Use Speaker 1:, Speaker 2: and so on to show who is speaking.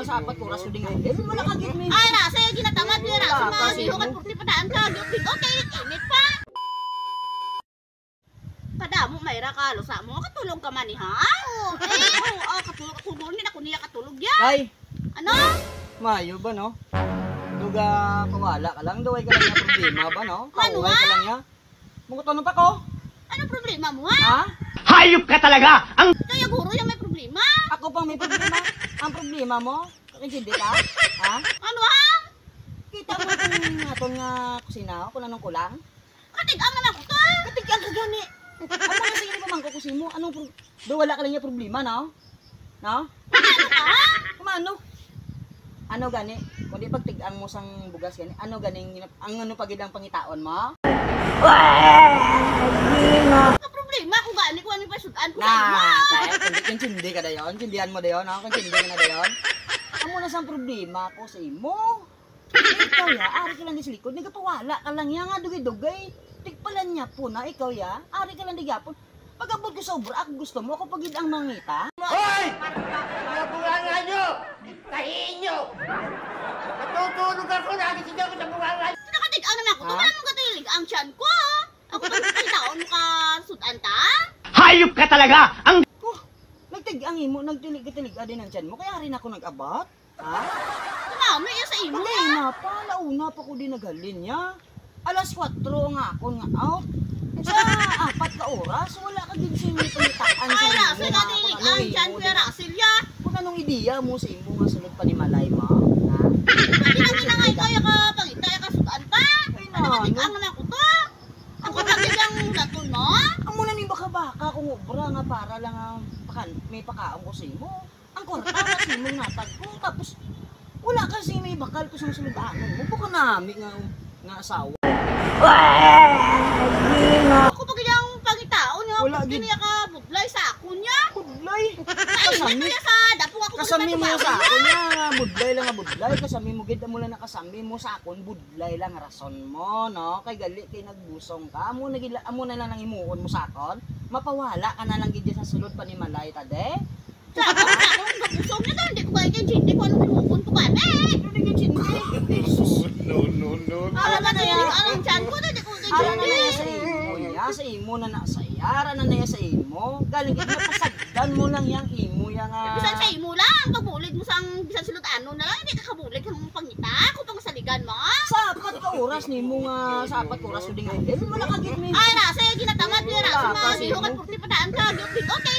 Speaker 1: sa apat oras ko din nga. Hindi mo nakagit mi.
Speaker 2: Ay, nasa yung ginatamad yun. Nasa mga gihukan purti padaan ka. Okay, init pa. Kadamo, mayra ka. Lo sa mo, katulong ka man eh, ha? Oo, katulong. Hindi na ko niya katulog yan.
Speaker 1: Ay,
Speaker 2: Ano?
Speaker 1: mayo ba no? Duga kawala ka lang. Duway ka lang yung problema ba no? Kauway ka lang ya. Mukutanong pa ko.
Speaker 2: Anong problema mo, ha?
Speaker 1: Ha?
Speaker 3: Hayop ka talaga! Ang
Speaker 2: Kaya guro yung may problema.
Speaker 1: Ako pang may problema. Ang problema mo? Kakintindi ka? Ha?
Speaker 2: Ano, ha?
Speaker 1: Kita mo kung aton nga kusina kung anong kulang?
Speaker 2: Katigang naman ko to.
Speaker 1: Katigang ka gani. Ako nga sige pa man kukusin mo. Anong do wala ka lang yung problema, no? No?
Speaker 2: Ano ka, ha?
Speaker 1: Kumano? Ano gani? Kung di pagtigang mo sang bugas gani, ano ganing ang ano pagidang pangitaon mo?
Speaker 2: Ang problema kung gani ko ano pa sudan ko sa iyo.
Speaker 1: Na, tayo, kundi ka dayon, kindihan mo dayon, ha? Kundi ka na dayon. Amo na sang problema ko sa imo. Ikaw ya, ari ka lang di silikod, nagapawala ka lang ya nga dugay-dugay. Tigpalan niya po na ikaw ya, ari ka lang di gapon. Pag-abot ko sa obra, gusto mo ako pagid ang mangita?
Speaker 3: Hoy! Mga bunganga nyo! Tahiin nyo! Natutulog ako, nagising ako sa bunganga nyo!
Speaker 2: Nakatigang naman ko to. Wala mong katilig ang tiyan ko. Ako pa kitaon mo ka sudan ta.
Speaker 3: Hayop ka talaga! Ang
Speaker 1: Nagtigang imo, nagtilig-tilig din ang tiyan mo, kaya rin ako nag-abot. Ha?
Speaker 2: Kumami yan sa imo.
Speaker 1: Hindi na pa, launa pa ko din naghalin niya. Alas 4 nga ako nga out. Sa 4 ka oras, wala ka din siya may palitaan sa
Speaker 2: Ay,
Speaker 1: imo,
Speaker 2: Russell,
Speaker 1: ha?
Speaker 2: katilig
Speaker 1: Kung
Speaker 2: ang
Speaker 1: imo,
Speaker 2: tiyan ko
Speaker 1: di
Speaker 2: ya,
Speaker 1: ba?
Speaker 2: Russell ya.
Speaker 1: Kung anong ideya mo sa imo nga sunod pa ni Malay mo, ha?
Speaker 2: Hindi na ginangay kaya ka pangita ya ka sudan ta.
Speaker 1: Ay,
Speaker 2: Ano katigang naman ko to. Ako katigang laton mo.
Speaker 1: Amo na ni baka-baka kung obra nga para lang may pakaon ko sa imo. Ang kwarta kasi mo natag ko, tapos wala kasi may bakal ko sa sulod-anon mo. Buka nami nga asawa.
Speaker 2: Ako pag yung pangitaon niya.
Speaker 1: Wala,
Speaker 2: Pag niya ka budlay sa ako niya.
Speaker 1: Budlay.
Speaker 2: Ay, hindi ya sa dapo ako.
Speaker 1: Kasami mo sa akon nga, budlay lang nga budlay. Kasami mo, gid mo lang nakasami mo sa akon, budlay lang rason mo, no? Kay gali, kay nagbusong ka. Amo na lang nang imuon mo sa akon. Mapawala ka na lang gid sa sulod pa ni Malay, tade.
Speaker 2: Sa ako, nabusog niya to. Hindi ko kaya hindi ko anong pinukon ko ba,
Speaker 3: No.
Speaker 2: Alam na yung anong tiyan ko, hindi ko
Speaker 1: Ara na
Speaker 2: hindi.
Speaker 1: na sa imo ya, sa imo na nasayara na na sa imo. Galing gid napasagdan mo lang yang imo yang
Speaker 2: Bisan sa imo lang, pagbulig mo sang bisan sulod ano na lang, hindi ka kabulig ang pangita, kung pang saligan mo.
Speaker 1: sa 4 ka oras nimo nga sa 4 ka oras ko ding hindi mo nakagit mi.
Speaker 2: Ay, nasa yung ginatamad niya, nasa mga
Speaker 1: Kasi
Speaker 2: gihukan
Speaker 1: mo.
Speaker 2: purti padaan ka, okay,